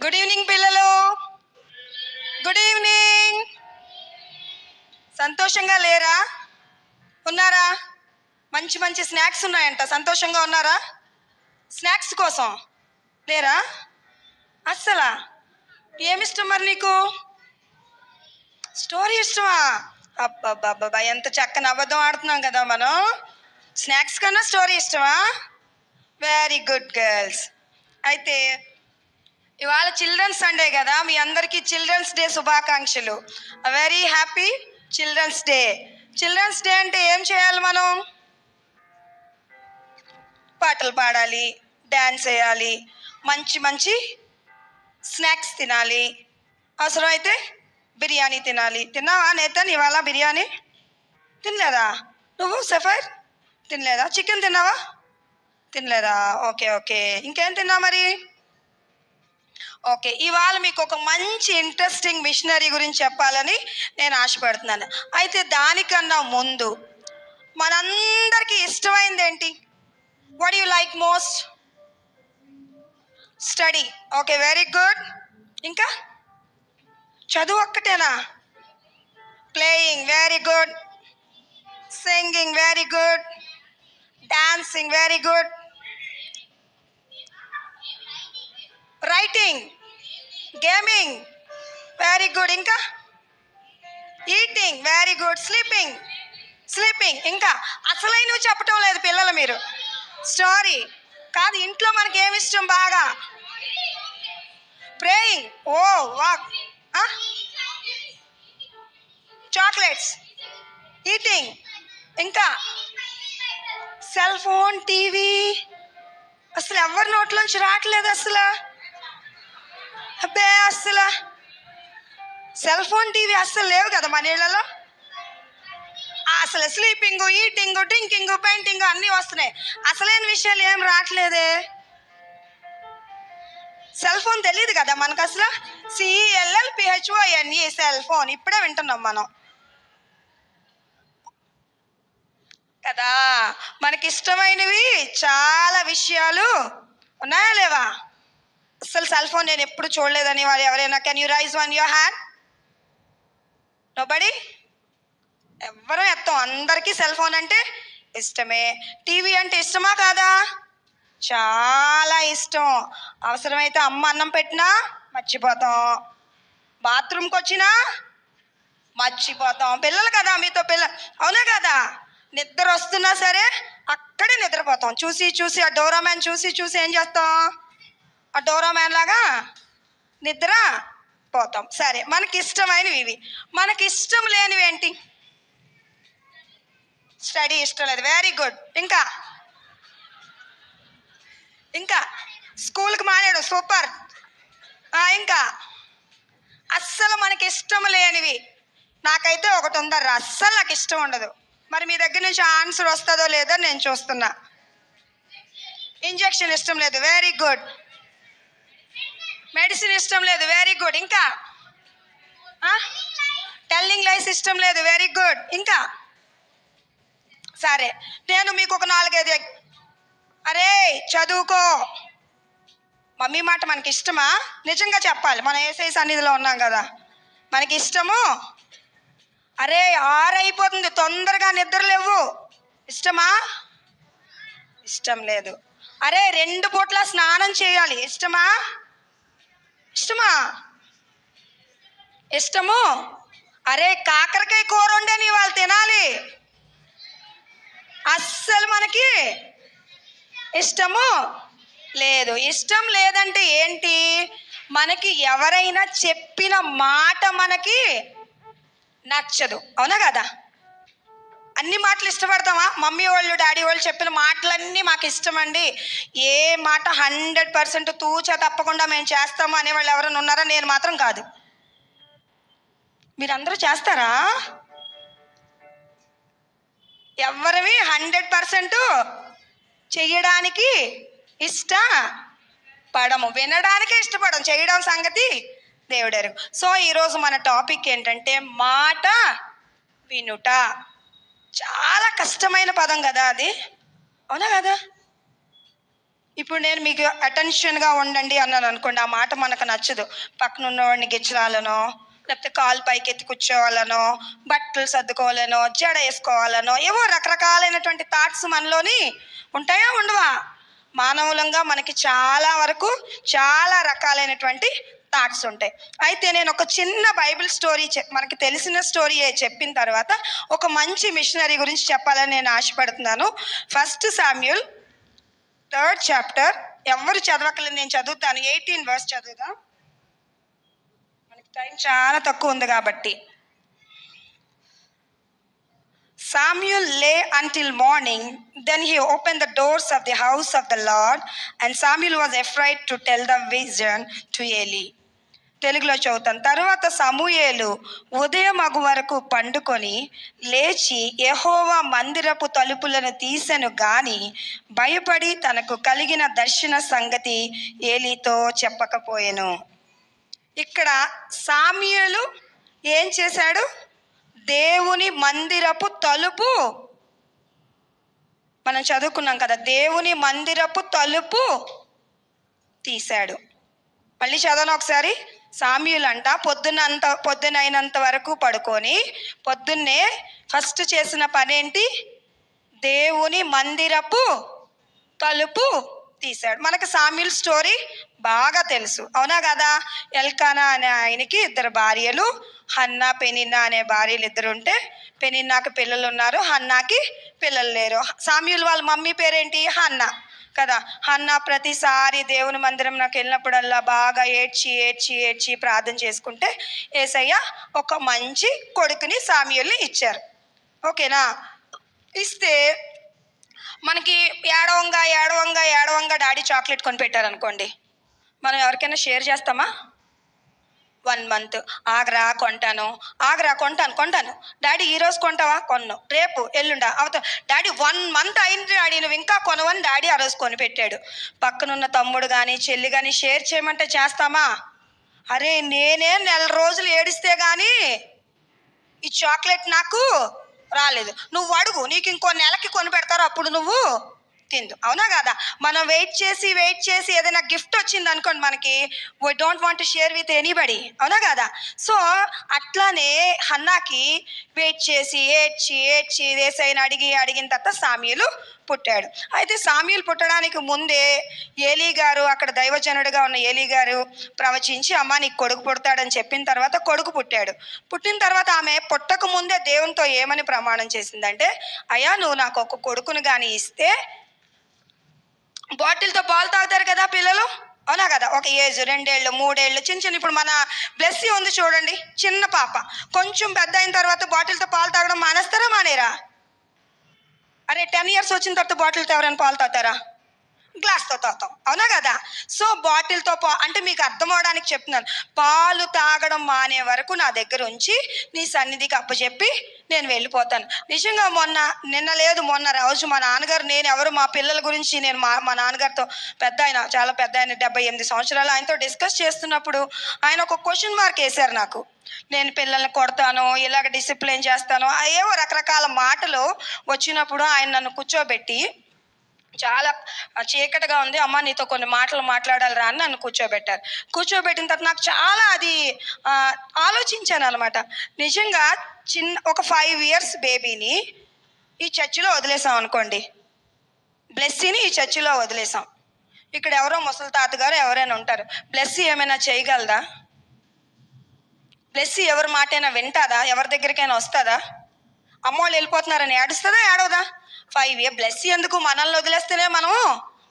Good evening పిల్లలు. Good evening. సంతోషంగా లేరా? ఉన్నారా? మంచి మంచి స్నాక్స్ ఉన్నాయంట. సంతోషంగా ఉన్నారా? స్నాక్స్ కోసం లేరా? అస్సలా ఏమిష్టం మరి నీకు? స్టోరీ ఇష్టమా? అబ్బాబ్బాబ్బా, ఎంత చక్కని అబద్ధం ఆడుతున్నాం కదా మనం. స్నాక్స్ కన్నా స్టోరీ ఇష్టమా? Very good girls. అయితే ఇవాళ చిల్డ్రన్స్ సండే కదా, మీ అందరికీ చిల్డ్రన్స్ డే శుభాకాంక్షలు. Very happy children's day. Children's day అంటే ఏం చేయాలి మనం? పాటలు పాడాలి, డ్యాన్స్ వేయాలి, మంచి మంచి స్నాక్స్ తినాలి, అవసరమైతే బిర్యానీ తినాలి. తిన్నావా నేతన్ ఇవాళ బిర్యానీ? తినలేదా? నువ్వు సఫర్ తినలేదా? చికెన్ తిన్నావా? తినలేదా? Okay okay. ఇంకేం తిన్నావు మరి? ఓకే, ఇవాళ మీకు ఒక మంచి ఇంట్రెస్టింగ్ మిషనరీ గురించి చెప్పాలని నేను ఆశపడుతున్నాను. అయితే దానికన్నా ముందు మనందరికీ ఇష్టమైంది ఏంటి? What you like most? Study. Okay, very good. ఇంకా చదువు ఒక్కటేనా? Playing, very good. Singing, very good. Dancing, very good. Writing, gaming, very good. ఇంకా ఈటింగ్, వెరీ గుడ్. స్లీపింగ్. ఇంకా అసలైనవి చెప్పటం లేదు పిల్లలు మీరు. స్టోరీ కాదు. ఇంట్లో మనకి ఏమి ఇష్టం బాగా? ప్రేయింగ్. ఓ వాక్. Chocolates, eating. ఇంకా సెల్ ఫోన్, టీవీ. అసలు ఎవరి నోట్లోంచి రావట్లేదు అసలు. అబ్బే, అసలు సెల్ ఫోన్, టీవీ అస్సలు లేవు కదా మన ఇళ్ళలో. అసలు స్లీపింగ్, ఈటింగ్, డ్రింకింగ్, పెయింటింగ్ అన్నీ వస్తున్నాయి. అసలైన విషయాలు ఏం రావట్లేదే. సెల్ ఫోన్ తెలియదు కదా మనకు అసలు. CELLPHONE, సెల్ ఫోన్ ఇప్పుడే వింటున్నాం మనం కదా. మనకి ఇష్టమైనవి చాలా విషయాలు ఉన్నాయా లేవా? అసలు సెల్ ఫోన్ నేను ఎప్పుడు చూడలేదని వాళ్ళు ఎవరైనా can you raise one your hand? Nobody? ఎవ్వరూ ఎత్తాం. అందరికీ సెల్ ఫోన్ అంటే ఇష్టమే. టీవీ అంటే ఇష్టమా కాదా? చాలా ఇష్టం. అవసరమైతే అమ్మ అన్నం పెట్టినా మర్చిపోతాం, బాత్రూమ్కి వచ్చినా మర్చిపోతాం. పిల్లలు కదా, మీతో పిల్లలు అవునా కదా. నిద్ర వస్తున్నా సరే అక్కడే నిద్రపోతాం. చూసి ఆ డోరామ్యాన్ చూసి ఏం చేస్తాం? ఆ డోరామ్యాన్ లాగా నిద్ర పోతాం. సరే, మనకి ఇష్టమైనవి ఇవి. మనకి ఇష్టం లేనివి ఏంటి? స్టడీ ఇష్టం లేదు, వెరీ గుడ్. ఇంకా స్కూల్కి మానేయడం, సూపర్. ఇంకా అస్సలు మనకి ఇష్టం లేనివి నాకైతే ఒకటి ఉందర్రా, అస్సలు నాకు ఇష్టం ఉండదు. మరి మీ దగ్గర నుంచి ఆన్సర్ వస్తుందో లేదో నేను చూస్తున్నా. ఇంజెక్షన్ ఇష్టం లేదు, వెరీ గుడ్. మెడిసిన్ ఇష్టం లేదు, వెరీ గుడ్. ఇంకా టెల్లింగ్ లైస్ ఇష్టం లేదు, వెరీ గుడ్. ఇంకా సరే, నేను మీకు ఒక 4-5 అరే చదువుకో. మమ్మీ మాట మనకి ఇష్టమా? నిజంగా చెప్పాలి, మనం యేసయ్య సన్నిధిలో ఉన్నాం కదా. మనకి ఇష్టము. అరే 6 అయిపోతుంది, తొందరగా నిద్రలేవు. ఇష్టమా? ఇష్టం లేదు. అరే 2 పూట్ల స్నానం చేయాలి. ఇష్టమా? ఇష్టము. అరే కాకరకాయ కూర వండని వాళ్ళు తినాలి. అస్సలు మనకి ఇష్టము లేదు. ఇష్టం లేదంటే ఏంటి? మనకి ఎవరైనా చెప్పిన మాట మనకి నచ్చదు, అవునా కదా. అన్ని మాటలు ఇష్టపడతామా? మమ్మీ వాళ్ళు డాడీ వాళ్ళు చెప్పిన మాటలన్నీ మాకు ఇష్టమండి, ఏ మాట 100% తూచా తప్పకుండా మేము చేస్తాము అనేవాళ్ళు ఎవరైనా ఉన్నారా? నేను మాత్రం కాదు. మీరందరూ చేస్తారా? ఎవరివి 100% చెయ్యడానికి ఇష్టపడము, వినడానికే ఇష్టపడము, చేయడం సంగతి దేవుడారు. సో ఈరోజు మన టాపిక్ ఏంటంటే మాట వినుట. చాలా కష్టమైన పదం కదా అది, అవునా కదా. ఇప్పుడు నేను మీకు అటెన్షన్గా ఉండండి అన్నాను అనుకోండి, ఆ మాట మనకు నచ్చదు. పక్కన ఉన్నవాడిని గిచ్చరాలనో, లేకపోతే కాలు పైకి ఎత్తి కూర్చోవాలనో, బట్టలు సర్దుకోవాలనో, జడ వేసుకోవాలనో, ఏవో రకరకాలైనటువంటి థాట్స్ మనలోని ఉంటాయా ఉండవా? మానవులంగా మనకి చాలా వరకు చాలా రకాలైనటువంటి థాట్స్ ఉంటాయి. అయితే నేను ఒక చిన్న బైబిల్ స్టోరీ మనకి తెలిసిన స్టోరీ చెప్పిన తర్వాత ఒక మంచి మిషనరీ గురించి చెప్పాలని నేను ఆశపడుతున్నాను. 1 Samuel 3rd chapter. ఎవరు చదవకలేదు, నేను చదువుతాను. 18 verse చదువుదాం, మనకి టైం చాలా తక్కువ ఉంది కాబట్టి. Samuel lay until morning, then he opened the doors of the house of the Lord, and Samuel was afraid to tell the vision to Eli. తెలుగులో చదువుతాను. తరువాత సమూయేలు ఉదయమగు వరకు పండుకొని లేచి యెహోవా మందిరపు తలుపులను తీసెను గాని భయపడి తనకు కలిగిన దర్శన సంగతి ఏలీతో చెప్పకపోయెను. ఇక్కడ సమూయేలు ఏం చేశాడు? దేవుని మందిరపు తలుపు, మనం చదువుకున్నాం కదా, దేవుని మందిరపు తలుపు తీశాడు. మళ్ళీ చదవను ఒకసారి. సమూయేలు అంట పొద్దునైనంత వరకు పడుకొని పొద్దున్నే ఫస్ట్ చేసిన పనేంటి? దేవుని మందిరపు తలుపు తీశాడు. మనకు సమూయేలు స్టోరీ బాగా తెలుసు, అవునా కదా? ఎల్కానా అనే ఆయనకి 2 భార్యలు, హన్నా పెనిన్నా అనే భార్యలు 2 ఉంటే, పెనిన్నాకి పిల్లలు ఉన్నారు, హన్నాకి పిల్లలు లేరు. సమూయేలు వాళ్ళ మమ్మీ పేరేంటి? హన్నా కదా. హన్నా ప్రతిసారి దేవుని మందిరం నాకు వెళ్ళినప్పుడల్లా బాగా ఏడ్చి ఏడ్చి ఏడ్చి ప్రార్థన చేసుకుంటే యేసయ్య ఒక మంచి కొడుకుని సమూయేలుని ఇచ్చారు. ఓకేనా? ఇస్తే మనకి ఏడవంగా ఏడవంగా ఏడవంగా డాడీ చాక్లెట్ కొని పెట్టారు అనుకోండి, మనం ఎవరికైనా షేర్ చేస్తామా? 1 month ఆగరా కొంటాను, ఆగరా కొంటాను. డాడీ ఈరోజు కొంటావా? కొన్ను. రేపు ఎల్లుండా అవత డాడీ 1 month అయింది డాడీ, నువ్వు ఇంకా కొనవని డాడీ ఆ రోజు కొని పెట్టాడు. పక్కనున్న తమ్ముడు కానీ చెల్లి కానీ షేర్ చేయమంటే చేస్తామా? అరే నేనే 1 రోజులు ఏడిస్తే కానీ ఈ చాక్లెట్ నాకు రాలేదు, నువ్వు అడుగు, నీకు ఇంకో నెలకి కొని పెడతారు, అప్పుడు నువ్వు తిందు, అవునా కదా? మనం వెయిట్ చేసి ఏదైనా గిఫ్ట్ వచ్చింది అనుకోండి మనకి, we don't want to share with anybody, అవునా కదా? సో అట్లానే హన్నాకి వెయిట్ చేసి ఏడ్చి యేసయ్యని అడిగిన తర్వాత సమూయేలు పుట్టాడు. అయితే సమూయేలు పుట్టడానికి ముందే ఏలీ గారు, అక్కడ దైవజనుడిగా ఉన్న ఏలీ గారు ప్రవచించి, అమ్మ నీకు కొడుకు పుడతాడని చెప్పిన తర్వాత కొడుకు పుట్టాడు. పుట్టిన తర్వాత ఆమె పుట్టక ముందే దేవునితో ఏమని ప్రమాణం చేసిందంటే, అయ్యా నువ్వు నాకు ఒక కొడుకును కానీ ఇస్తే, బాటిల్తో పాలు తాగుతారు కదా పిల్లలు, అవునా కదా? ఒక ఏజ్ 2 ఏళ్ళు 3 ఏళ్ళు చిన్న ఇప్పుడు మన బ్లెస్సీ ఉంది చూడండి, చిన్న పాప, కొంచెం పెద్ద అయిన తర్వాత బాటిల్తో పాలు తాగడం మానేస్తారా మానేరా? అరే 10 years వచ్చిన తర్వాత బాటిల్తో ఎవరైనా పాలు తాగుతారా? గ్లాస్తో తాగుతాం, అవునా కదా? సో బాటిల్తో అంటే మీకు అర్థం అవడానికి చెప్తున్నాను. పాలు తాగడం మానే వరకు నా దగ్గర ఉంచి నీ సన్నిధికి అప్పచెప్పి నేను వెళ్ళిపోతాను. నిజంగా మొన్న రోజు మా నాన్నగారు, నేను ఎవరు మా పిల్లల గురించి నేను మా నాన్నగారితో, చాలా పెద్ద ఆయన 78 సంవత్సరాలు, ఆయనతో డిస్కస్ చేస్తున్నప్పుడు ఆయన ఒక క్వశ్చన్ మార్క్ వేశారు నాకు. నేను పిల్లల్ని కొడతాను, ఇలాగ డిసిప్లిన్ చేస్తాను, ఏవో రకరకాల మాటలు వచ్చినప్పుడు ఆయన నన్ను కూర్చోబెట్టి, చాలా చీకటిగా ఉంది అమ్మ, నీతో కొన్ని మాటలు మాట్లాడాలిరా అని నన్ను కూర్చోబెట్టిన తర్వాత నాకు చాలా అది ఆలోచించాను అనమాట. నిజంగా ఒక 5 years బేబీని ఈ చర్చిలో వదిలేసాం అనుకోండి, బ్లెస్సీని ఈ చర్చిలో వదిలేసాం. ఇక్కడ ఎవరో ముసలి తాతగారు ఎవరైనా ఉంటారు, బ్లెస్సీ ఏమైనా చేయగలదా? బ్లెస్సీ ఎవరి మాటైనా వింటాదా? ఎవరి దగ్గరికైనా వస్తుందా? అమ్మోళ్ళు వెళ్ళిపోతున్నారని ఏడుస్తుందా? ఏడవదా? 5 years బ్లెస్సీ ఎందుకు? మనల్ని వదిలేస్తేనే మనము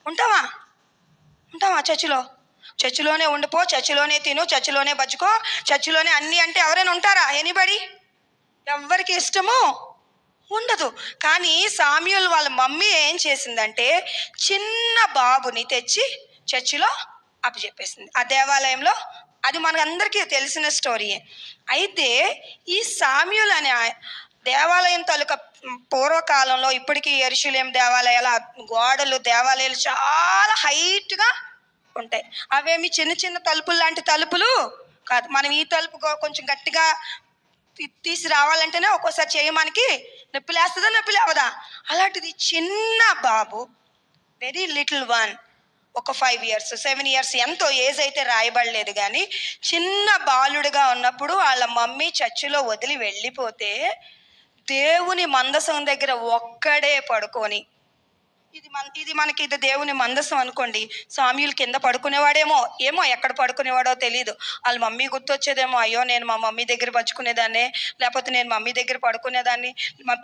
ఉంటామా? చర్చిలోనే ఉండిపో, చర్చిలోనే తిను, చర్చిలోనే బతుకో, చర్చిలోనే అన్నీ అంటే ఎవరైనా ఉంటారా? ఎనీబడి? ఎవరికి ఇష్టము ఉండదు. కానీ సమూయేలు వాళ్ళ మమ్మీ ఏం చేసిందంటే, చిన్న బాబుని తెచ్చి చర్చిలో అప్పచెప్పేసింది, ఆ దేవాలయంలో. అది మనకందరికీ తెలిసిన స్టోరీయే. అయితే ఈ సమూయేలు అనే దేవాలయం తాలూకా పూర్వకాలంలో ఇప్పటికీ యెరూషలేము దేవాలయాల గోడలు, దేవాలయాలు చాలా హైట్గా ఉంటాయి. అవేమి చిన్న చిన్న తలుపులు లాంటి తలుపులు కాదు. మనం ఈ తలుపు కొంచెం గట్టిగా తీసి రావాలంటేనే ఒక్కోసారి చేయి మనకి నొప్పి లేస్తుందా, నొప్పి లేవదా? అలాంటిది చిన్న బాబు, వెరీ లిటిల్ వన్, ఒక 5 years 7 years ఎంతో ఏజ్ అయితే రాయబడలేదు, కానీ చిన్న బాలుడిగా ఉన్నప్పుడు వాళ్ళ మమ్మీ చర్చిలో వదిలి వెళ్ళిపోతే దేవుని మందసం దగ్గర ఒక్కడే పడుకొని, ఇది దేవుని మందసం అనుకోండి, సామ్యూల్ కింద పడుకునేవాడేమో, ఎక్కడ పడుకునేవాడో తెలియదు. వాళ్ళ మమ్మీ గుర్తొచ్చేదేమో, అయ్యో నేను మా మమ్మీ దగ్గర పరుచుకునేదాన్ని, లేకపోతే నేను మమ్మీ దగ్గర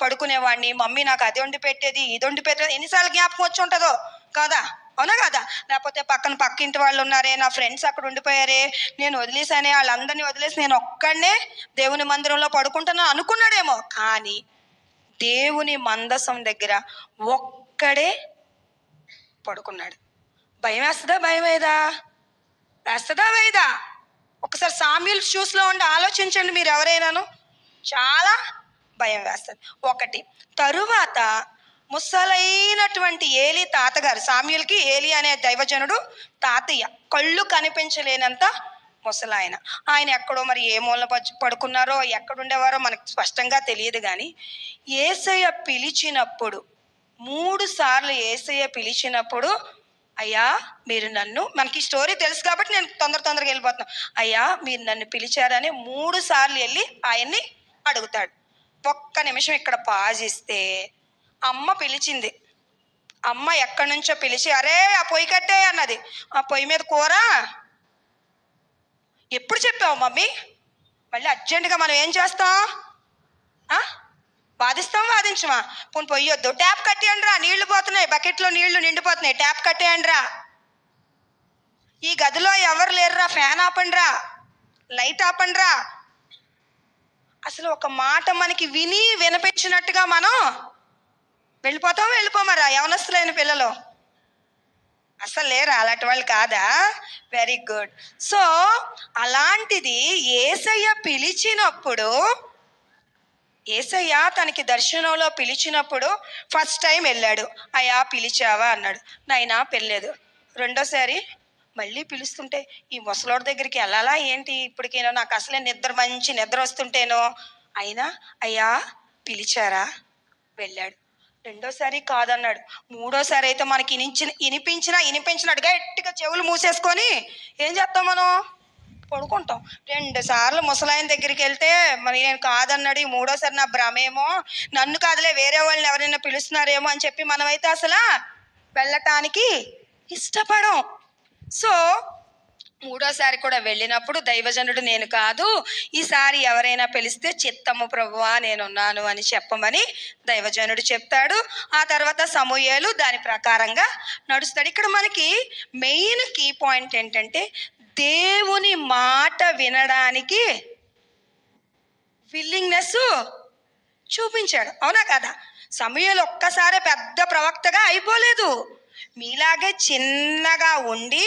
పడుకునేవాడిని, మమ్మీ నాకు అది వండి పెట్టేది, ఇది వండి పెట్టేది, ఎన్నిసార్లు జ్ఞాపకం వచ్చి ఉంటుందో కదా, అవునా కదా? లేకపోతే పక్కింటి వాళ్ళు ఉన్నారే, నా ఫ్రెండ్స్ అక్కడ ఉండిపోయారే, నేను వదిలేసానే, వాళ్ళందరినీ వదిలేసి నేను ఒక్కడనే దేవుని మందిరంలో పడుకుంటాను అనుకున్నాడేమో. కానీ దేవుని మందసం దగ్గర ఒక్కడే పడుకున్నాడు. భయం వేస్తుందా? భయం వేయదా? ఒకసారి సామ్యూల్ షూస్లో ఉండి ఆలోచించండి మీరు ఎవరైనాను. చాలా భయం వేస్తుంది. ఒకటి. తరువాత ముసలైనటువంటి ఏలి తాతగారు, సామ్యూల్కి ఏలి అనే దైవజనుడు తాతయ్య, కళ్ళు కనిపించలేనంత ముసలాయన. ఆయన ఎక్కడో మరి ఏ మూల పడుకున్నారో ఎక్కడుండేవారో మనకు స్పష్టంగా తెలియదు. కానీ యేసయ్య పిలిచినప్పుడు 3 సార్లు యేసయ్య పిలిచినప్పుడు, అయ్యా మీరు నన్ను, మనకి స్టోరీ తెలుసు కాబట్టి నేను తొందరగా వెళ్ళిపోతున్నాను, అయ్యా మీరు నన్ను పిలిచారని 3 సార్లు వెళ్ళి ఆయన్ని అడుగుతాడు. ఒక్క నిమిషం ఇక్కడ పాజ్ ఇస్తే, అమ్మ పిలిచింది. అమ్మ ఎక్కడి నుంచో పిలిచి, అరే ఆ పొయ్యి కట్టే అన్నది. ఆ పొయ్యి మీద కూర ఎప్పుడు చెప్పావు మమ్మీ? మళ్ళీ అర్జెంటుగా మనం ఏం చేస్తాం? వాదించమా? పోనీ పొయ్యొద్దు, ట్యాప్ కట్టేయండి రా, నీళ్లు పోతున్నాయి, బకెట్లో నీళ్లు నిండిపోతున్నాయి, ట్యాప్ కట్టేయండి రా. ఈ గదిలో ఎవరు లేరురా, ఫ్యాన్ ఆపండి రా, లైట్ ఆపండి రా. అసలు ఒక మాట మనకి వినిపించినట్టుగా మనం వెళ్ళిపోమరా? యవనస్తులైన పిల్లలు అసలు లేరా? అలాంటి వాళ్ళు కాదా? Very good. సో అలాంటిది యేసయ్య పిలిచినప్పుడు, యేసయ్య తనకి దర్శనంలో పిలిచినప్పుడు ఫస్ట్ టైం వెళ్ళాడు. అయ్యా పిలిచావా అన్నాడు. నాయనా పెళ్ళలేదు. రెండోసారి మళ్ళీ పిలుస్తుంటే, ఈ ముసలోడి దగ్గరికి వెళ్ళాలా ఏంటి ఇప్పటికేనో, నాకు అసలే మంచి నిద్ర వస్తుంటేనో. అయినా అయ్యా పిలిచారా? వెళ్ళాడు. రెండోసారి కాదన్నాడు. మూడోసారి అయితే మనకి వినిపించినట్టు గట్టిగా చెవులు మూసేసుకొని ఏం చేస్తాం మనం? పడుకుంటాం. 2 సార్లు ముసలాయన దగ్గరికి వెళ్తే మరి నేను కాదన్నాడు, ఈ 3వసారి నా భ్రమేమో, నన్ను కాదులే వేరే వాళ్ళని ఎవరైనా పిలుస్తున్నారేమో అని చెప్పి మనమైతే అసలు వెళ్ళటానికి ఇష్టపడం. సో 3వసారి కూడా వెళ్ళినప్పుడు దైవజనుడు, నేను కాదు, ఈసారి ఎవరైనా పిలిస్తే చిత్తము ప్రభువా నేనున్నాను అని చెప్పమని దైవజనుడు చెప్తాడు. ఆ తర్వాత సమూయేలు దాని ప్రకారంగా నడుస్తాడు. ఇక్కడ మనకి మెయిన్ కీ పాయింట్ ఏంటంటే, దేవుని మాట వినడానికి విల్లింగ్నెస్ చూపించాడు, అవునా కదా? సమూయేలు ఒక్కసారే పెద్ద ప్రవక్తగా అయిపోలేదు. మీలాగే చిన్నగా ఉండి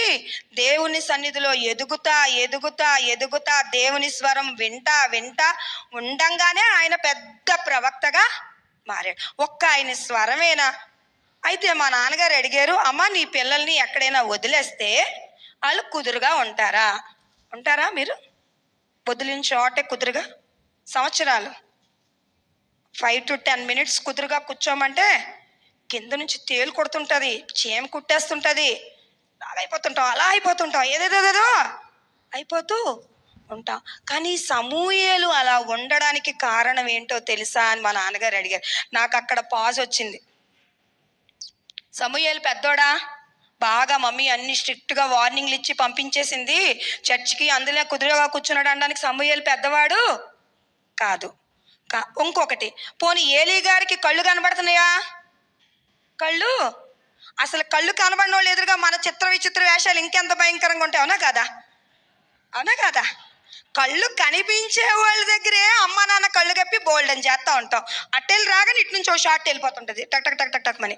దేవుని సన్నిధిలో ఎదుగుతా దేవుని స్వరం వింటా ఉండంగానే ఆయన పెద్ద ప్రవక్తగా మారాడు. ఆయన స్వరమేనా? అయితే మా నాన్నగారు అడిగారు, అమ్మ నీ పిల్లల్ని ఎక్కడైనా వదిలేస్తే వాళ్ళు కుదురుగా ఉంటారా మీరు? వదిలిన చోటే కుదురుగా, సంవత్సరాలు 5 to 10 minutes కుదురుగా కూర్చోమంటే కింద నుంచి తేలు కొడుతుంటుంది, చీమ కుట్టేస్తుంటుంది, అలా అయిపోతుంటాం, ఏదేదో అయిపోతూ ఉంటాం. కానీ సమూయేలు అలా ఉండడానికి కారణం ఏంటో తెలుసా అని మా నాన్నగారు అడిగారు. నాకు అక్కడ పాజ్ వచ్చింది. సమూయేలు పెద్దోడా, బాగా మమ్మీ అన్ని స్ట్రిక్ట్గా వార్నింగ్లు ఇచ్చి పంపించేసింది చర్చికి, అందులో కుదురుగా కూర్చున్నాడు అనడానికి సమూయేలు పెద్దవాడు కాదు. ఇంకొకటి, పోనీ ఏలీ గారికి కళ్ళు కనబడుతున్నాయా? అసలు కళ్ళు కనబడిన వాళ్ళు ఎదురుగా మన విచిత్ర వేషాలు ఇంకెంత భయంకరంగా ఉంటాయి, అవునా కదా? కళ్ళు కనిపించే వాళ్ళ దగ్గరే అమ్మ నాన్న కళ్ళు కప్పి బోల్డ్ అని చేస్తూ ఉంటాం. అట్టెళ్ళి రాగానే ఇటు నుంచి ఒక షార్ట్ వెళ్ళిపోతుంటుంది, టక్ టక్ టక్ టక్ టక్ మని,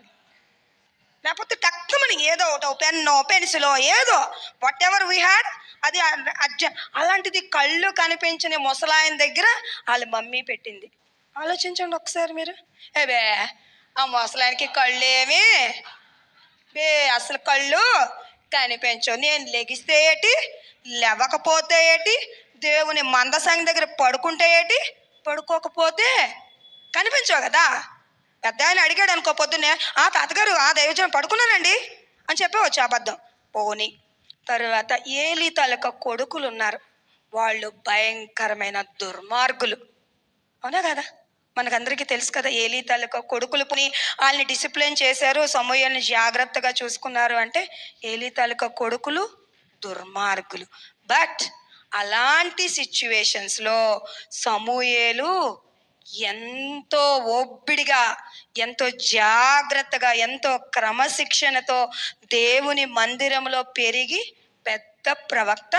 లేకపోతే టక్కుమని ఏదో ఒకటో పెన్నో పెన్సిలో ఏదో వాట్ ఎవర్ వీ హ్యాడ్ అది అలాంటిది కళ్ళు కనిపించని ముసలాయన దగ్గర వాళ్ళ మమ్మీ పెట్టింది. ఆలోచించండి ఒకసారి మీరు. ఆ ముసలాయనకి కళ్ళేమి అసలు కళ్ళు కనిపించవు. నేను లెగిస్తే ఏంటి, లేవకపోతే ఏంటి, దేవుని మందసం దగ్గర పడుకుంటే ఏంటి, పడుకోకపోతే కనిపించవు కదా. పెద్ద ఆయన అడిగాడు అనుకో పొద్దున్నే, తాతగారు దైవజనం పడుకున్నానండి అని చెప్పవచ్చు అబద్ధం. పోని. తర్వాత ఏలీ తాలూకా కొడుకులు ఉన్నారు, వాళ్ళు భయంకరమైన దుర్మార్గులు. అవునా కదా? మనకందరికీ తెలుసు కదా, ఏలీ తాలూకా కొడుకులు పోని వాళ్ళని డిసిప్లిన్ చేశారు, సమూయేలుని జాగ్రత్తగా చూసుకున్నారు అంటే ఏలీ తాలూకా కొడుకులు దుర్మార్గులు. బట్ అలాంటి సిచ్యువేషన్స్లో సమూయేలు ఎంతో ఓపిడిగా, ఎంతో జాగ్రత్తగా, ఎంతో క్రమశిక్షణతో దేవుని మందిరంలో పెరిగి పెద్ద ప్రవక్త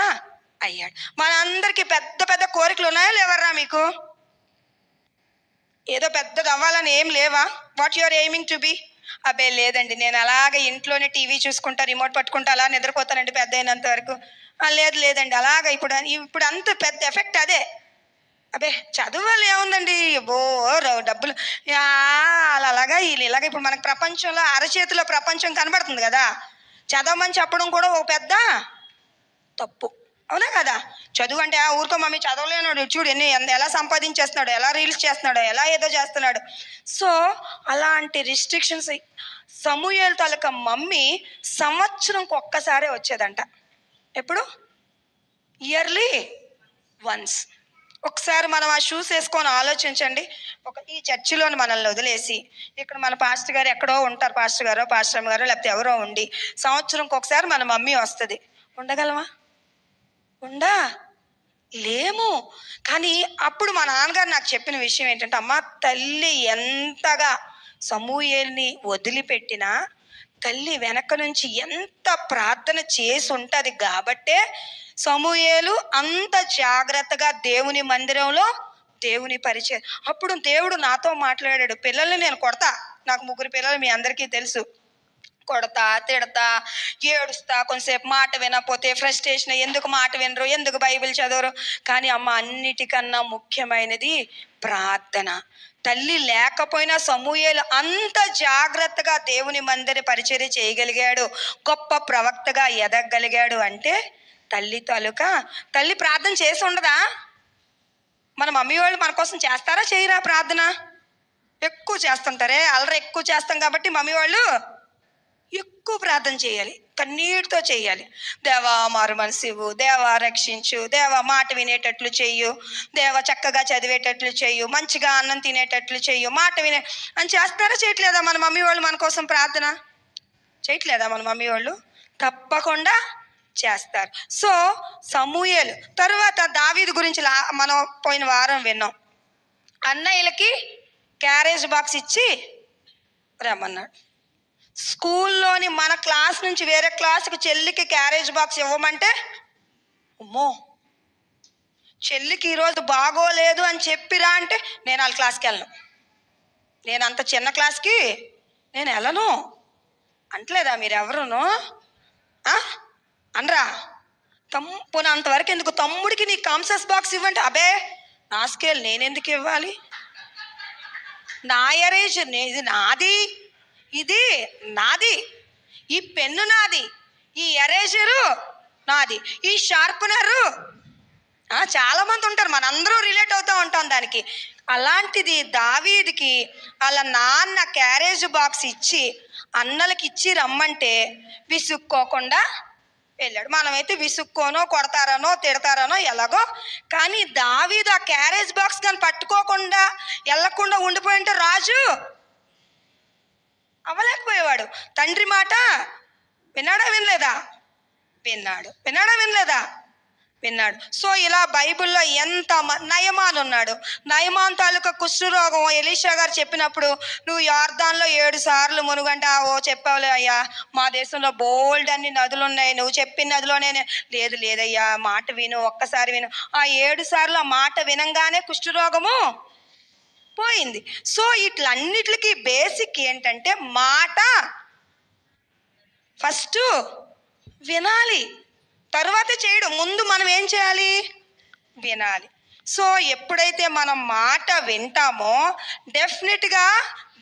అయ్యాడు. మనందరికీ పెద్ద పెద్ద కోరికలు ఉన్నాయా లేవర్రా? మీకు ఏదో పెద్దది అవ్వాలని ఏం లేవా? What you are aiming to be? అబ్బే లేదండి, నేను అలాగే ఇంట్లోనే టీవీ చూసుకుంటా, రిమోట్ పట్టుకుంటా అలా నిద్రపోతానండి పెద్ద అయినంత వరకు. లేదండి, అలాగా ఇప్పుడు అంత పెద్ద ఎఫెక్ట్ అదే. అబ్బే చదువు వల్ల ఏముందండి, ఓ డబ్బులు అలాగా వీళ్ళు ఇలాగ. ఇప్పుడు మనకు ప్రపంచంలో అరచేతిలో ప్రపంచం కనబడుతుంది కదా, చదవమని చెప్పడం కూడా ఒక పెద్ద తప్పు. అవునా కదా? చదువు అంటే ఊరుకో మమ్మీ చదవలేనాడు, చూడు ఎలా సంపాదించేస్తున్నాడు, ఎలా రీల్స్ చేస్తున్నాడు, ఎలా ఏదో చేస్తున్నాడు. సో అలాంటి రిస్ట్రిక్షన్స్ సమూయేలు తాలూకా మమ్మీ సంవత్సరంకి ఒక్కసారే వచ్చేదంట. ఎప్పుడు? Yearly once. ఒకసారి మనం ఆ షూస్ వేసుకొని ఆలోచించండి. ఈ చర్చిలోని మనల్ని వదిలేసి ఇక్కడ మన పాస్టర్ గారు ఎక్కడో ఉంటారు, పాస్టర్ గారో పాస్టర్ గారో లేకపోతే ఎవరో ఉండి సంవత్సరంకి ఒకసారి మన మమ్మీ వస్తుంది. ఉండగలమా? లేము. కానీ అప్పుడు మా నాన్నగారు నాకు చెప్పిన విషయం ఏంటంటే, అమ్మ తల్లి ఎంతగా సమూయేలుని వదిలిపెట్టినా తల్లి వెనక నుంచి ఎంత ప్రార్థన చేసి ఉంటుంది కాబట్టే సమూయేలు అంత జాగ్రత్తగా దేవుని మందిరంలో దేవుని పరిచయం. అప్పుడు దేవుడు నాతో మాట్లాడాడు. పిల్లల్ని నేను కొడతా, నాకు 3 పిల్లలు, మీ అందరికీ తెలుసు. కొడతా, తిడతా, ఏడుస్తా, కొంతసేపు మాట వినకపోతే ఫ్రస్ట్రేషన్, ఎందుకు మాట వినరు, ఎందుకు బైబిల్ చదవరు. కానీ అమ్మ అన్నిటికన్నా ముఖ్యమైనది ప్రార్థన. తల్లి లేకపోయినా సమూయేలు అంత జాగ్రత్తగా దేవుని మందిర పరిచర్య చేయగలిగాడు, గొప్ప ప్రవక్తగా ఎదగగలిగాడు అంటే తల్లి ప్రార్థన చేసి ఉండదా? మన మమ్మీ వాళ్ళు మన కోసం చేస్తారా చేయరా ప్రార్థన? ఎక్కువ చేస్తుంటారే, అల్లరి ఎక్కువ చేస్తాం కాబట్టి మమ్మీ వాళ్ళు ఎక్కువ ప్రార్థన చేయాలి, కన్నీటితో చేయాలి. దేవా మారు మనసు ఇవ్వు, దేవా రక్షించు, దేవా మాట వినేటట్లు చెయ్యు, దేవా చక్కగా చదివేటట్లు చెయ్యు, మంచిగా అన్నం తినేటట్లు చెయ్యు, మాట వినే అని చేస్తారా చేయట్లేదా మన మమ్మీ వాళ్ళు మన కోసం ప్రార్థన? చేయట్లేదా మన మమ్మీ వాళ్ళు? తప్పకుండా చేస్తారు. సో సమూయేలు తర్వాత దావీదు గురించి మనం పోయిన వారం విన్నాం. అన్నయ్యలకి క్యారేజ్ బాక్స్ ఇచ్చి రమ్మన్నాడు. స్కూల్లోని మన క్లాస్ నుంచి వేరే క్లాస్కి చెల్లికి క్యారేజ్ బాక్స్ ఇవ్వమంటే, అమ్మో చెల్లికి ఈరోజు బాగోలేదు అని చెప్పిరా అంటే నేను వాళ్ళ క్లాస్కి వెళ్ళను, నేను అంత చిన్న క్లాస్కి నేను వెళ్ళను అంటలేదా మీరు ఎవరును? అనరా? పోనీ అంతవరకు ఎందుకు, తమ్ముడికి నీ కాంసస్ బాక్స్ ఇవ్వండి. అబే నా స్కేల్ నేనెందుకు ఇవ్వాలి, నా ఎరేజర్ ఇది నాది, ఇది నాది, ఈ పెన్ను నాది, ఈ ఎరేజరు నాది, ఈ షార్పనరు. చాలామంది ఉంటారు, మనందరం రిలేట్ అవుతూ ఉంటాం దానికి. అలాంటిది దావీదికి వాళ్ళ నాన్న క్యారేజ్ బాక్స్ ఇచ్చి అన్నలకి ఇచ్చి రమ్మంటే విసుక్కోకుండా వెళ్ళాడు. మనమైతే విసుక్కోనో కొడతారనో తిడతారనో ఎలాగో, కానీ దావీదు ఆ క్యారేజ్ బాక్స్ కానీ పట్టుకోకుండా వెళ్ళకుండా ఉండిపోయింటే రాజు అవ్వలేకపోయేవాడు. తండ్రి మాట విన్నాడా వినలేదా? విన్నాడా? విన్నాడు. సో ఇలా బైబిల్లో ఎంత నయమాన్ ఉన్నాడు. నయమాన్ తాలూకా కుష్ఠరోగం ఎలీషా గారు చెప్పినప్పుడు, నువ్వు యార్దాన్లో 7 సార్లు మునుగంటే చెప్పావులే అయ్యా, మా దేశంలో బోల్డ్ అన్ని నదులు ఉన్నాయి, నువ్వు చెప్పిన నదిలోనే. లేదయ్యా, మాట విను, ఒక్కసారి విను. ఆ 7 సార్లు ఆ మాట వినంగానే కుష్ఠరోగము పోయింది. సో ఇట్లన్నిటికీ బేసిక్ ఏంటంటే మాట ఫస్ట్ వినాలి, తర్వాత చేయడం. ముందు మనం ఏం చేయాలి? వినాలి. సో ఎప్పుడైతే మనం మాట వింటామో డెఫినెట్గా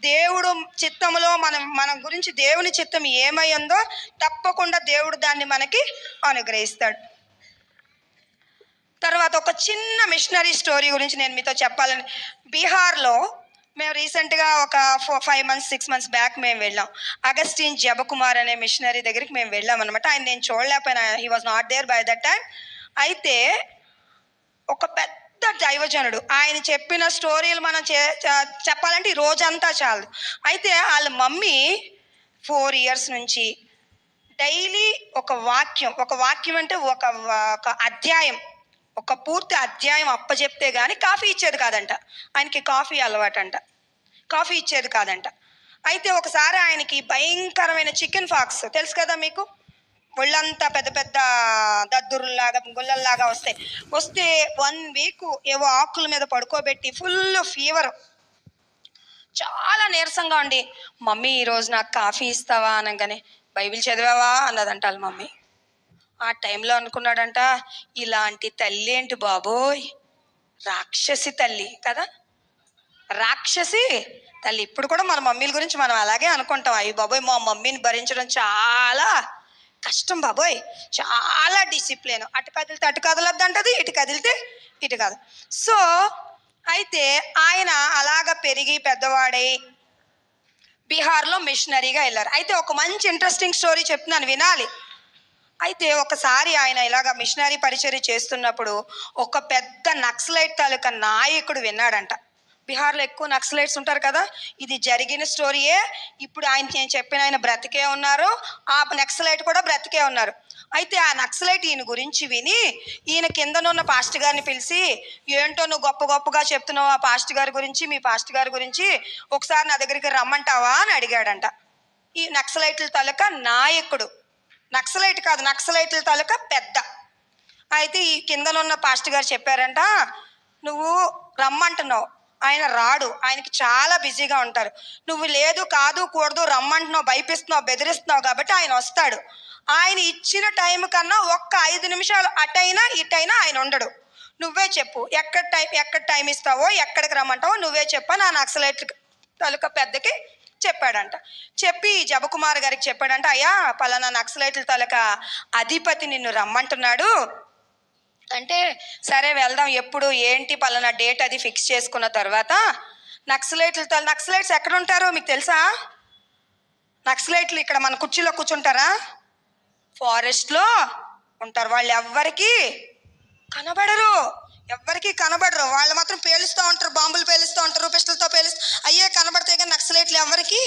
దేవుడు చిత్తంలో మన గురించి దేవుని చిత్తం ఏమై ఉందో తప్పకుండా దేవుడు దాన్ని మనకి అనుగ్రహిస్తాడు. తర్వాత ఒక చిన్న మిషనరీ స్టోరీ గురించి నేను మీతో చెప్పాలని. బీహార్లో మేము రీసెంట్గా ఒక 5 months 6 months బ్యాక్ మేము వెళ్ళాం. అగస్టిన్ జబకుమార్ అనే మిషనరీ దగ్గరికి మేము వెళ్ళాం అనమాట. ఆయన నేను చూడలేకపోయినా, he was not there by that time. అయితే ఒక పెద్ద దైవజనుడు, ఆయన చెప్పిన స్టోరీలు మనం చెప్పాలంటే ఈ రోజంతా చాలు. అయితే వాళ్ళ మమ్మీ 4 years నుంచి డైలీ ఒక వాక్యం అంటే ఒక అధ్యాయం, ఒక పూర్తి అధ్యాయం అప్పచెప్తే కానీ కాఫీ ఇచ్చేది కాదంట. ఆయనకి కాఫీ అలవాటంట, కాఫీ ఇచ్చేది కాదంట. అయితే ఒకసారి ఆయనకి భయంకరమైన చికెన్ ఫాక్స్ తెలుసు కదా మీకు, ఒళ్ళంతా పెద్ద పెద్ద దద్దురుల్లాగా గుల్లల్లాగా వస్తే 1 week ఏవో ఆకుల మీద పడుకోబెట్టి ఫుల్ ఫీవర్, చాలా నీరసంగా ఉండి, మమ్మీ ఈరోజు నాకు కాఫీ ఇస్తావా అనగానే, బైబిల్ చదివావా అన్నదంట వాళ్ళ మమ్మీ. ఆ టైంలో అనుకున్నాడంట, ఇలాంటి తల్లి ఏంటి బాబోయ్, రాక్షసి తల్లి కదా, రాక్షసి తల్లి. ఇప్పుడు కూడా మన మమ్మీల గురించి మనం అలాగే అనుకుంటాం, అయ్యి బాబోయ్ మా మమ్మీని భరించడం చాలా కష్టం బాబోయ్, చాలా డిసిప్లిన్, అటు కదిలితే అటు కదలద్దు అంటది, ఇటు కదిలితే ఇటు కాదు. సో అయితే ఆయన అలాగ పెరిగి పెద్దవాడై బీహార్లో మిషనరీగా వెళ్ళారు. అయితే ఒక మంచి ఇంట్రెస్టింగ్ స్టోరీ చెప్తున్నాను, వినాలి. అయితే ఒకసారి ఆయన ఇలాగ మిషనరీ పరిచర్య చేస్తున్నప్పుడు ఒక పెద్ద నక్సలైట్ తాలూకా నాయకుడు విన్నాడంట. బీహార్లో ఎక్కువ నక్సలైట్స్ ఉంటారు కదా, ఇది జరిగిన స్టోరీయే. ఇప్పుడు నేను చెప్పిన ఆయన బ్రతికే ఉన్నారు, ఆ నక్సలైట్ కూడా బ్రతికే ఉన్నారు. అయితే ఆ నక్సలైట్ ఈయన గురించి విని ఈయన కిందనున్న పాస్టర్ గారిని పిలిచి, ఏంటో నువ్వు గొప్పగా చెప్తున్నావు ఆ పాస్టర్ గారి గురించి, మీ పాస్టర్ గారి గురించి, ఒకసారి నా దగ్గరికి రమ్మంటావా అని అడిగాడంట. ఈ నక్సలైట్ల తాలూకా నాయకుడు, నక్సలైట్ కాదు, నక్సలైట్ల తాలూకా పెద్ద. అయితే ఈ కిందనున్న పాస్టర్ గారు చెప్పారంట, నువ్వు రమ్మంటున్నావు, ఆయన రాడు, ఆయనకి చాలా బిజీగా ఉంటారు. నువ్వు లేదు కాదు కూడదు రమ్మంటున్నావు, భయపిస్తున్నావు, బెదిరిస్తున్నావు కాబట్టి ఆయన వస్తాడు. ఆయన ఇచ్చిన టైం కన్నా ఒక్క 5 నిమిషాలు అటైనా ఇటైనా ఆయన ఉండడు. నువ్వే చెప్పు, ఎక్కడ టైం ఇస్తావో, ఎక్కడికి రమ్మంటావో నువ్వే చెప్పా నా నక్సలైట్ తాలూకా పెద్దకి చెప్పాడంట. చెప్పి జబకుమార్ గారికి చెప్పాడంట, అయ్యా పలానా నక్సలైట్ల తాలూకా అధిపతి నిన్ను రమ్మంటున్నాడు అంటే, సరే వెళ్దాం, ఎప్పుడు ఏంటి పలానా డేట్ అది ఫిక్స్ చేసుకున్న తర్వాత, నక్సలైట్స్ ఎక్కడ ఉంటారో మీకు తెలుసా? నక్సలైట్లు ఇక్కడ మన కుర్చీలో కూర్చుంటారా? ఫారెస్ట్లో ఉంటారు. వాళ్ళు ఎవ్వరికి కనబడరు, వాళ్ళు మాత్రం పేలుస్తూ ఉంటారు, బాంబులు పేలుస్తూ ఉంటారు, పిస్టల్తో అయ్యే కనబడతాయి కానీ నక్సలైట్లు ఎవ్వరికి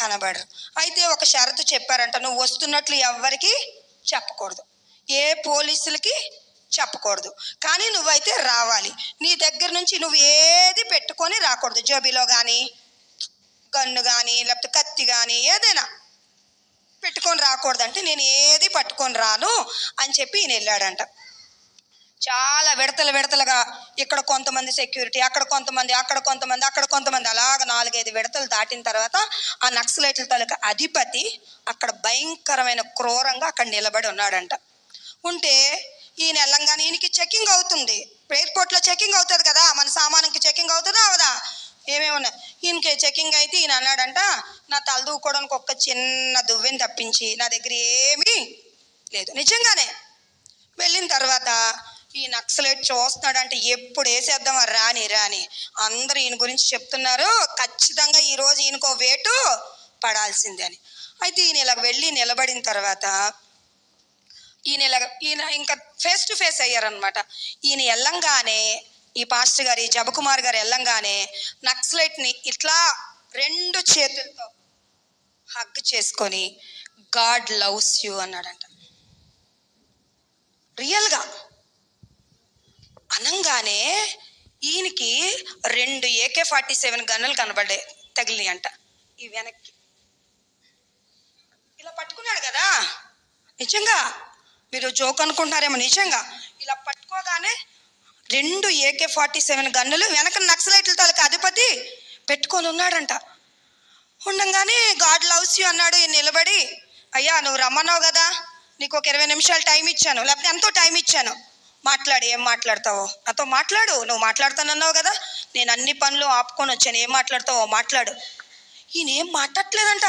కనబడరు. అయితే ఒక షరతు చెప్పారంట, నువ్వు వస్తున్నట్లు ఎవ్వరికి చెప్పకూడదు, ఏ పోలీసులకి చెప్పకూడదు, కానీ నువ్వైతే రావాలి. నీ దగ్గర నుంచి నువ్వు ఏది పెట్టుకొని రాకూడదు, జోబీలో కానీ గన్ను కానీ లేకపోతే కత్తి కానీ ఏదైనా పెట్టుకొని రాకూడదు. అంటే నేను ఏది పట్టుకొని రాను అని చెప్పి ఈయన వెళ్ళాడంట. చాలా విడతలుగా ఇక్కడ కొంతమంది సెక్యూరిటీ, అక్కడ కొంతమంది అలాగ 4-5 విడతలు దాటిన తర్వాత ఆ నక్సలైట్ల తాలూకా అధిపతి అక్కడ భయంకరమైన క్రూరంగా అక్కడ నిలబడి ఉన్నాడంట. ఉంటే ఈయన వెళ్ళంగానే ఈయనకి చెకింగ్ అవుతుంది, ఎయిర్పోర్ట్లో చెకింగ్ అవుతుంది కదా, మన సామానుకి చెకింగ్ అవుతుందా అవదా, ఏమేమున్నాయి, ఈయనకి చెకింగ్ అయితే ఈయన అన్నాడంట, నా తల దూకోవడానికి ఒక చిన్న దువ్వెని తప్పించి నా దగ్గర ఏమీ లేదు. నిజంగానే వెళ్ళిన తర్వాత ఈ నక్సలైట్ చూస్తున్నాడంటే, ఎప్పుడు వేసేద్దాం రాని అందరూ ఈయన గురించి చెప్తున్నారు, ఖచ్చితంగా ఈరోజు ఈయనకో వేటు పడాల్సిందే అని. అయితే ఈయన ఇలా వెళ్ళి నిలబడిన తర్వాత ఈయన ఇంకా ఫేస్ టు ఫేస్ అయ్యారనమాట. ఈయన వెళ్ళంగానే ఈ పాస్టర్ గారు, ఈ జబకుమార్ గారు వెళ్ళంగానే నక్సలైట్ని ఇట్లా 2 చేతులతో హగ్ చేసుకొని గాడ్ లవ్స్ యూ అన్నాడంట. రియల్గా అనంగానే ఈయనకి 2 AK-47 గన్నులు కనబడ్డాయి, తగిలినాయి అంట. ఈ వెనక్కి ఇలా పట్టుకున్నాడు కదా, నిజంగా మీరు జోక్ అనుకుంటున్నారేమో, నిజంగా ఇలా పట్టుకోగానే 2 AK-47 గన్నులు వెనక నక్సలైట్ల తాలూకా అధిపతి పెట్టుకొని ఉన్నాడంట. ఉండగానే గాడ్ లవ్స్ యూ అన్నాడు. నిలబడి, అయ్యా నువ్వు రమ్మన్నావు కదా, నీకు ఒక 20 నిమిషాలు టైం ఇచ్చాను, లేకపోతే ఎంతో టైం ఇచ్చాను, మాట్లాడు, ఏం మాట్లాడతావో నాతో మాట్లాడు, నువ్వు మాట్లాడుతానన్నావు కదా, నేను అన్ని పనులు ఆపుకొని వచ్చాను, ఏం మాట్లాడతావో మాట్లాడు. ఈయన ఏం మాట్లాడలేదంట,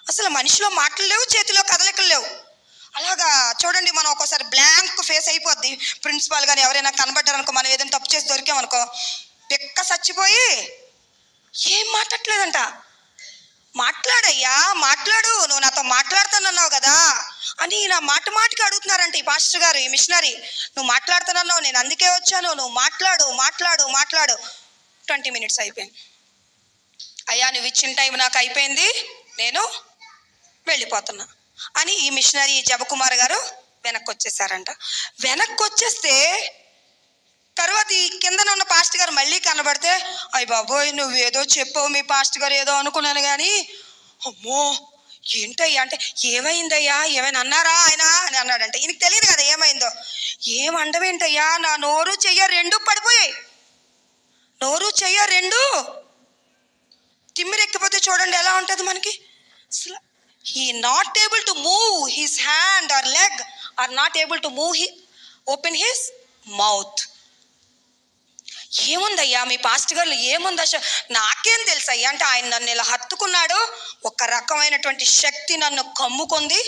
అసలు మనిషిలో మాటలు లేవు, చేతిలో కదలికలు లేవు. అలాగా చూడండి, మనం ఒక్కోసారి బ్లాంక్ ఫేస్ అయిపోద్ది. ప్రిన్సిపాల్ కానీ ఎవరైనా కనబడ్డారనుకో, మనం ఏదైనా తప్పు చేసి దొరికామనుకో, పిక్క చచ్చిపోయి ఏం మాట్లాడలేదంట. మాట్లాడయ్యా, మాట్లాడు, నువ్వు నాతో మాట్లాడుతానన్నావు కదా అని నా మాటికి అడుగుతున్నారంట ఈ పాస్టర్ గారు, ఈ మిషనరీ. నువ్వు మాట్లాడుతానన్నావు, నేను అందుకే వచ్చాను, నువ్వు మాట్లాడు మాట్లాడు మాట్లాడు. 20 minutes అయిపోయింది. అయ్యా నువ్వు ఇచ్చిన టైం నాకు అయిపోయింది, నేను వెళ్ళిపోతున్నా అని ఈ మిషనరీ జబకుమార్ గారు వెనక్కి వచ్చేసారంట. వెనక్కి వచ్చేస్తే తర్వాత ఈ కిందన ఉన్న పాస్టర్ గారు మళ్ళీ కనబడితే, అయ్య బాబోయ్ నువ్వేదో చెప్పావు, మీ పాస్టర్ గారు ఏదో అనుకున్నాను కానీ అమ్మో ఏంటయ్యా అంటే, ఏమైందయ్యా, ఏమైనా అన్నారా ఆయన అని అన్నాడంట. ఈయనకి తెలియదు కదా ఏమైందో. ఏమండవేంటయ్యా, నా నోరు చెయ్య రెండు పడిపోయాయి, నోరు చెయ్య రెండు తిమ్మిరెక్కిపోతే చూడండి ఎలా ఉంటుంది మనకి. అసలు he not able to move his hand or leg, or not able to move open his mouth. ఏముందయ్యా మీ పాస్టర్ గారు, ఏముంది అసలు నాకేం తెలుసు అయ్యా అంటే, ఆయన నన్ను ఇలా హత్తుకున్నాడు, ఒక రకమైనటువంటి శక్తి నన్ను కమ్ముకుంది,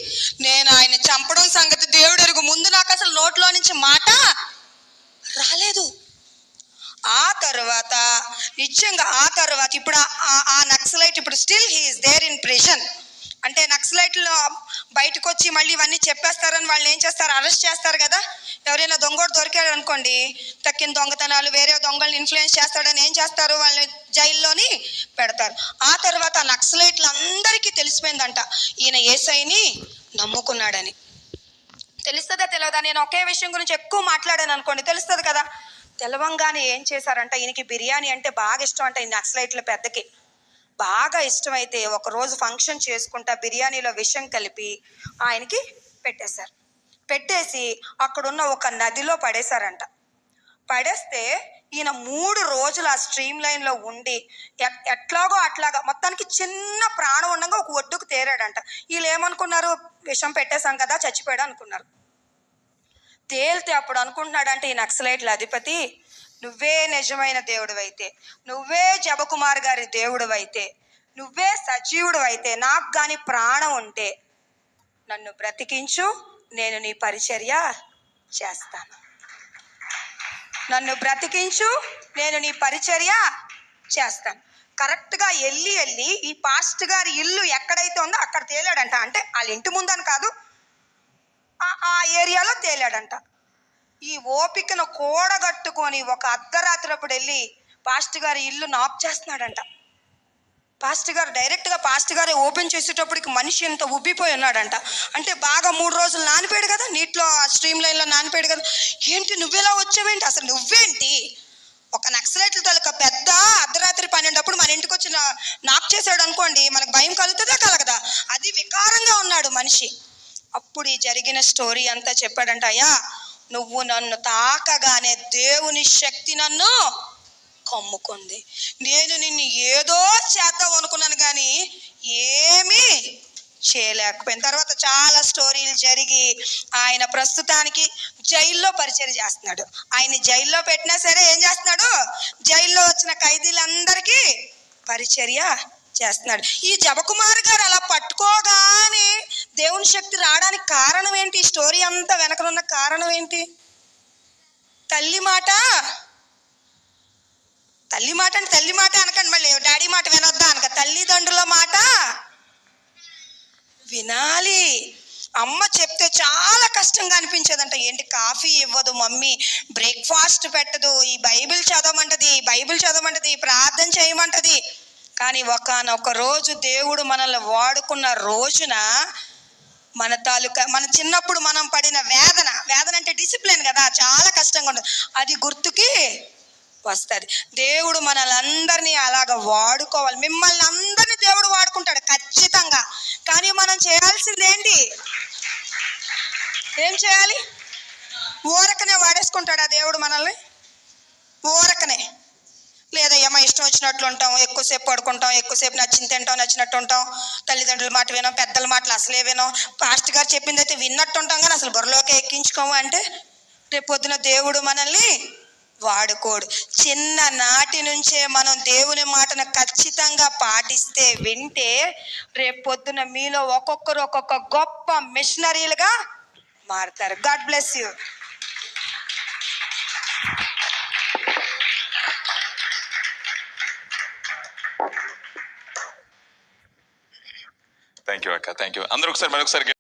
నేను ఆయన చంపడం సంగతి దేవుడు ఎరుగు, ముందు నాకు అసలు నోట్లో నుంచి మాట రాలేదు. ఆ తర్వాత నిజంగా ఆ తర్వాత ఇప్పుడు ఆ నక్సలైట్ ఇప్పుడు still he is there in prison. అంటే నక్సలైట్లు బయటకు వచ్చి మళ్ళీ ఇవన్నీ చెప్పేస్తారని వాళ్ళు ఏం చేస్తారు, అరెస్ట్ చేస్తారు కదా. ఎవరైనా దొంగోడు దొరికాడు అనుకోండి, తక్కిన దొంగతనాలు వేరే దొంగల్ని ఇన్ఫ్లుయెన్స్ చేస్తాడని ఏం చేస్తారు, వాళ్ళని జైల్లోని పెడతారు. ఆ తర్వాత నక్సలైట్లు అందరికీ తెలిసిపోయిందంట ఈయన యేసయ్యని నమ్ముకున్నాడని. తెలుస్తుందా తెలియదా, నేను ఒకే విషయం గురించి ఎక్కువ మాట్లాడాను అనుకోండి, తెలుస్తుంది కదా. తెలవంగానే ఏం చేశారంట, ఈయనకి బిర్యానీ అంటే బాగా ఇష్టం అంట, ఈ నక్సలైట్ల పెద్దకి బాగా ఇష్టమైతే ఒకరోజు ఫంక్షన్ చేసుకుంటా బిర్యానీలో విషం కలిపి ఆయనకి పెట్టేశారు. పెట్టేసి అక్కడున్న ఒక నదిలో పడేశారంట. పడేస్తే ఈయన 3 రోజులు ఆ స్ట్రీమ్ లైన్లో ఉండి ఎట్లాగో అట్లాగా మొత్తానికి చిన్న ప్రాణం ఉండగా ఒక ఒడ్డుకు తేరాడంట. వీళ్ళు ఏమనుకున్నారు, విషం పెట్టేశాం కదా చచ్చిపోయాడు అనుకున్నారు. తేలితే అప్పుడు అనుకుంటున్నాడంటే ఈ నక్సలైట్ల అధిపతి, నువ్వే నిజమైన దేవుడు అయితే, నువ్వే జబకుమార్ గారి దేవుడు అయితే, నువ్వే సజీవుడు అయితే, నాకు కానీ ప్రాణం ఉంటే నన్ను బ్రతికించు, నేను నీ పరిచర్య చేస్తాను. నన్ను బ్రతికించు, నేను నీ పరిచర్య చేస్తాను. కరెక్ట్గా వెళ్ళి ఈ పాస్టర్ గారి ఇల్లు ఎక్కడైతే ఉందో అక్కడ తేలాడంట. అంటే వాళ్ళ ఇంటి ముందని కాదు, ఆ ఏరియాలో తేలాడంట. ఈ ఓపికను కూడగట్టుకొని ఒక అర్ధరాత్రప్పుడు వెళ్ళి పాస్టర్ గారి ఇల్లు నాప్ చేస్తున్నాడంట. పాస్టర్ గారు డైరెక్ట్గా పాస్టర్ గారే ఓపెన్ చేసేటప్పటికి మనిషి ఎంత ఉబ్బిపోయి ఉన్నాడంట. అంటే బాగా 3 రోజులు నానిపోయాడు కదా, నీటిలో ఆ స్ట్రీమ్ లైన్లో నానిపోయాడు కదా. ఏంటి నువ్వెలా వచ్చావేంటి, అసలు నువ్వేంటి, ఒక నక్సలైట్ల తాలూకా పెద్ద అర్ధరాత్రి 12 మన ఇంటికి వచ్చి నాప్ చేశాడు అనుకోండి, మనకు భయం కలుగుతుందా కలగదా, అది వికారంగా ఉన్నాడు మనిషి. అప్పుడు ఈ జరిగిన స్టోరీ అంతా చెప్పాడంట. అయ్యా నువ్వు నన్ను తాకగానే దేవుని శక్తి నన్ను కమ్ముకుంది, నేను నిన్ను ఏదో చేద్దాం అనుకున్నాను కానీ ఏమీ చేయలేకపోయిన. తర్వాత చాలా స్టోరీలు జరిగి ఆయన ప్రస్తుతానికి జైల్లో పరిచర్య చేస్తున్నాడు. ఆయన జైల్లో పెట్టినా సరే ఏం చేస్తున్నాడు, జైల్లో వచ్చిన ఖైదీలందరికీ పరిచర్య చేస్తున్నాడు. ఈ జబకుమార్ గారు అలా పట్టుకోగానే దేవుని శక్తి రావడానికి కారణం ఏంటి, ఈ స్టోరీ అంతా వెనకనున్న కారణం ఏంటి? తల్లి మాట అంటే తల్లి మాట అనకండి, మళ్ళీ డాడీ మాట వినొద్దా అనక, తల్లిదండ్రుల మాట వినాలి. అమ్మ చెప్తే చాలా కష్టంగా అనిపించేదంట. ఏంటి కాఫీ ఇవ్వదు మమ్మీ, బ్రేక్ఫాస్ట్ పెట్టదు, ఈ బైబిల్ చదవమంటది, ప్రార్థన చేయమంటది. కానీ ఒకానొక రోజు దేవుడు మనల్ని వాడుకున్న రోజున మన చిన్నప్పుడు మనం పడిన వేదన అంటే డిసిప్లిన్ కదా, చాలా కష్టంగా ఉండదు, అది గుర్తుకి వస్తుంది. దేవుడు మనల్ని అలాగ వాడుకోవాలి. మిమ్మల్ని అందరినీ దేవుడు వాడుకుంటాడు ఖచ్చితంగా. కానీ మనం చేయాల్సింది ఏంటి, ఏం చేయాలి? ఊరకనే వాడేసుకుంటాడా దేవుడు మనల్ని? ఊరకనే లేదయ్యా మా ఇష్టం వచ్చినట్లు ఉంటాం, ఎక్కువసేపు పడుకుంటాం, ఎక్కువసేపు నచ్చింది తింటాం, నచ్చినట్టు ఉంటాం, తల్లిదండ్రుల మాట వినాం, పెద్దల మాటలు అసలే వినాం, పాస్టర్ గారు చెప్పింది అయితే విన్నట్టు ఉంటాం కానీ అసలు బుర్రలోకి ఎక్కించుకోము అంటే రేపు పొద్దున దేవుడు మనల్ని వాడుకోడు. చిన్ననాటి నుంచే మనం దేవుని మాటను ఖచ్చితంగా పాటిస్తే, వింటే రేపు పొద్దున మీలో ఒక్కొక్కరు ఒక్కొక్క గొప్ప మిషనరీలుగా మారుతారు. God bless you. Thank you అక్క, థ్యాంక్ యూ. అందరూ ఒకసారి మరొకసారి